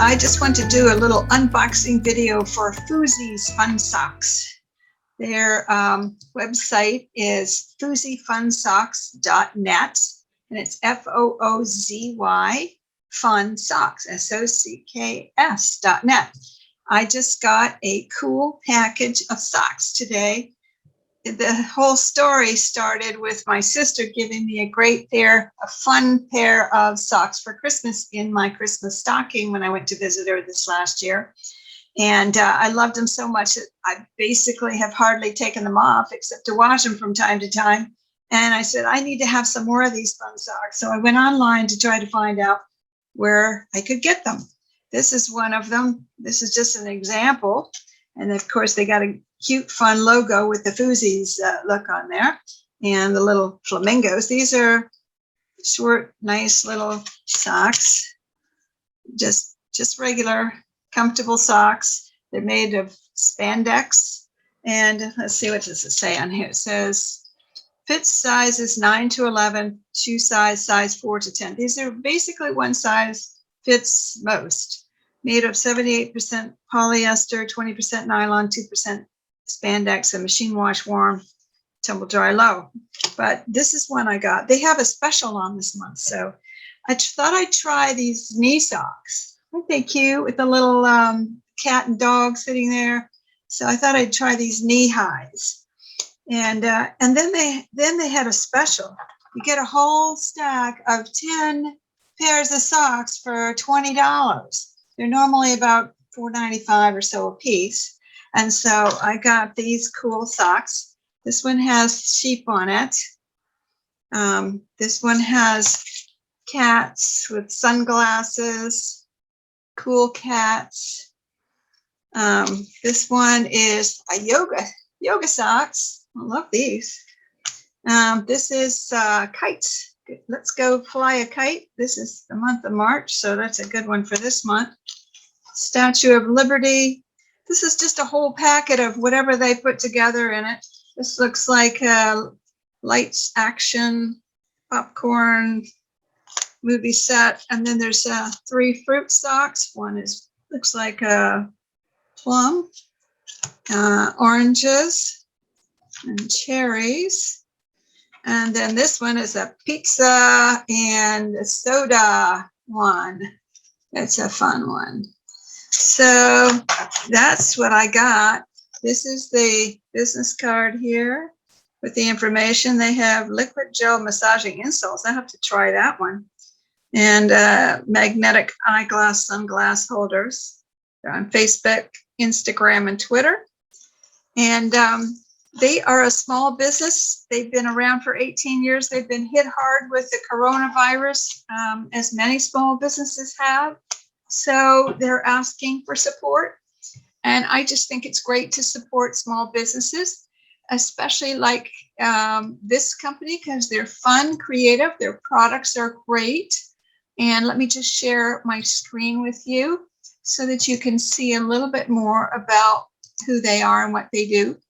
I just want to do a little unboxing video for Foozy's Fun Socks. Their website is foozyfunsocks.net, and it's Foozy Fun Socks, SOCKS.net. I just got a cool package of socks today. The whole story started with my sister giving me a fun pair of socks for Christmas in my Christmas stocking when I went to visit her this last year. And I loved them so much that I basically have hardly taken them off except to wash them from time to time. And I said, I need to have some more of these fun socks. So I went online to try to find out where I could get them. This is one of them. This is just an example. And of course, they got a cute, fun logo with the Foozy's look on there and the little flamingos. These are short, nice little socks, just regular, comfortable socks. They're made of spandex. And let's see, what does it say on here? It says, fit sizes 9 to 11, shoe size 4 to 10. These are basically one size fits most. Made of 78% polyester, 20% nylon, 2% spandex, and machine wash warm, tumble dry low. But this is one I got. They have a special on this month, so I thought I'd try these knee socks. Aren't they cute with the little cat and dog sitting there? So I thought I'd try these knee highs. And then they had a special. You get a whole stack of 10 pairs of socks for $20. They're normally about $4.95 or so a piece. And so I got these cool socks. This one has sheep on it. This one has cats with sunglasses, cool cats. This one is a yoga socks. I love these. This is kites. Let's go fly a kite. This is the month of March, so that's a good one for this month. Statue of Liberty. This is just a whole packet of whatever they put together in it. This looks like a lights, action, popcorn, movie set. And then there's 3 fruit socks. One looks like a plum, oranges, and cherries. And then this one is a pizza and a soda one. It's a fun one. So that's what I got. This is the business card here with the information. They have liquid gel massaging insoles. I have to try that one. And magnetic eyeglass sunglass holders. They're on Facebook, Instagram, and Twitter. And they are a small business. They've been around for 18 years. They've been hit hard with the coronavirus, as many small businesses have. So they're asking for support. And I just think it's great to support small businesses, especially like this company, because they're fun, creative. Their products are great. And let me just share my screen with you so that you can see a little bit more about who they are and what they do.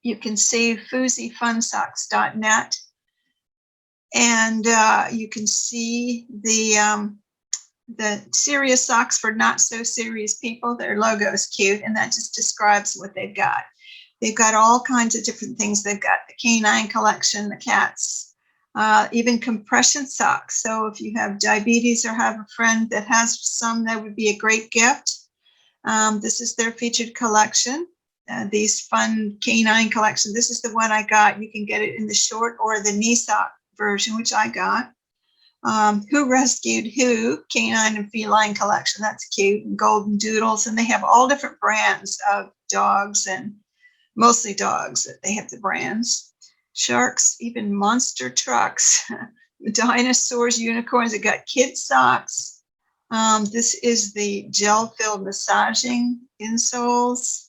You can see foozyfunsocks.net, and you can see the serious socks for not so serious people. Their logo is cute, and that just describes what they've got. They've got all kinds of different things. They've got the canine collection, the cats, even compression socks. So if you have diabetes or have a friend that has some, that would be a great gift. This is their featured collection. These fun canine collection. This is the one I got. You can get it in the short or the knee sock version, which I got. Who Rescued Who, canine and feline collection. That's cute. And golden doodles. And they have all different brands of dogs, and mostly dogs that they have the brands. Sharks, even monster trucks, dinosaurs, unicorns. They got kid socks. This is the gel-filled massaging insoles.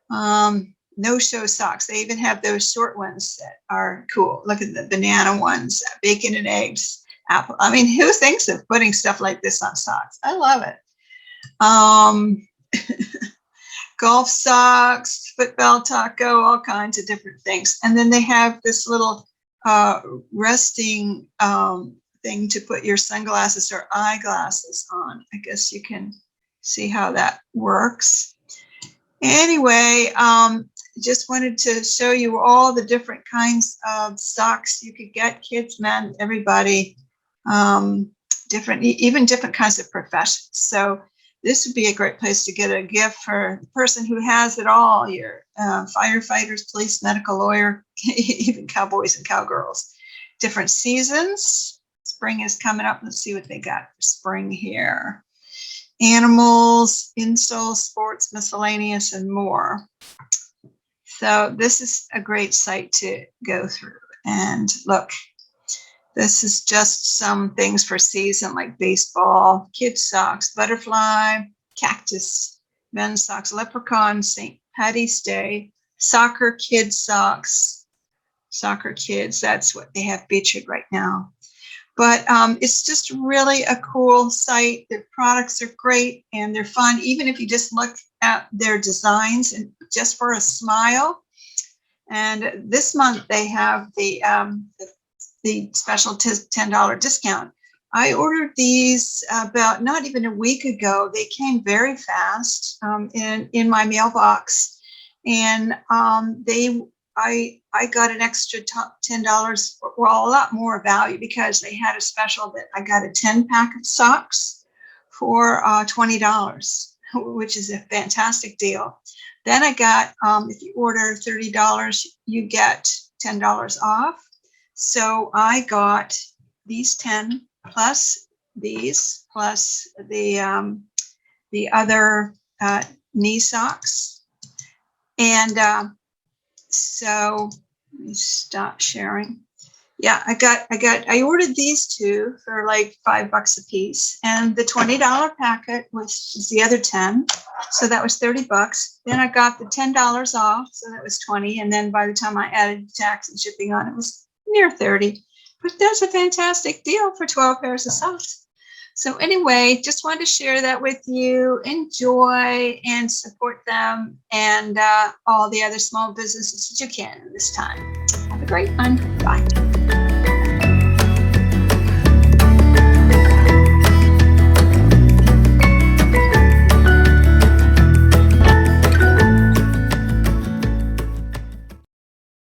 No-show socks. They even have those short ones that are cool. Look at the banana ones, bacon and eggs, apple. I mean, who thinks of putting stuff like this on socks? I love it. Golf socks, football taco, all kinds of different things. And then they have this little resting thing to put your sunglasses or eyeglasses on. I guess you can see how that works. Anyway, just wanted to show you all the different kinds of socks you could get, kids, men, everybody, even different kinds of professions. So this would be a great place to get a gift for the person who has it all, your firefighters, police, medical, lawyer, even cowboys and cowgirls. Different seasons. Spring is coming up. Let's see what they got for spring here. Animals, insoles, sports, miscellaneous, and more. So this is a great site to go through. And look, this is just some things for season like baseball, kids socks, butterfly, cactus, men's socks, leprechaun, St. Patty's Day, soccer kids socks, soccer kids. That's what they have featured right now. But it's just really a cool site. Their products are great and they're fun, even if you just look at their designs and just for a smile. And this month they have the special $10 discount. I ordered these about not even a week ago. They came very fast in my mailbox, and I got an extra $10, well, a lot more value because they had a special that I got a 10-pack of socks for $20, which is a fantastic deal. Then I got, if you order $30, you get $10 off. So I got these 10 plus these plus the other knee socks. And so let me stop sharing. Yeah, I ordered these two for like $5 a piece, and the $20 packet, which is the other 10. So that was $30. Then I got the $10 off, so that was 20. And then by the time I added tax and shipping on, it was near 30. But that's a fantastic deal for 12 pairs of socks. So anyway, just wanted to share that with you. Enjoy and support them and all the other small businesses that you can this time. Have a great one. Bye.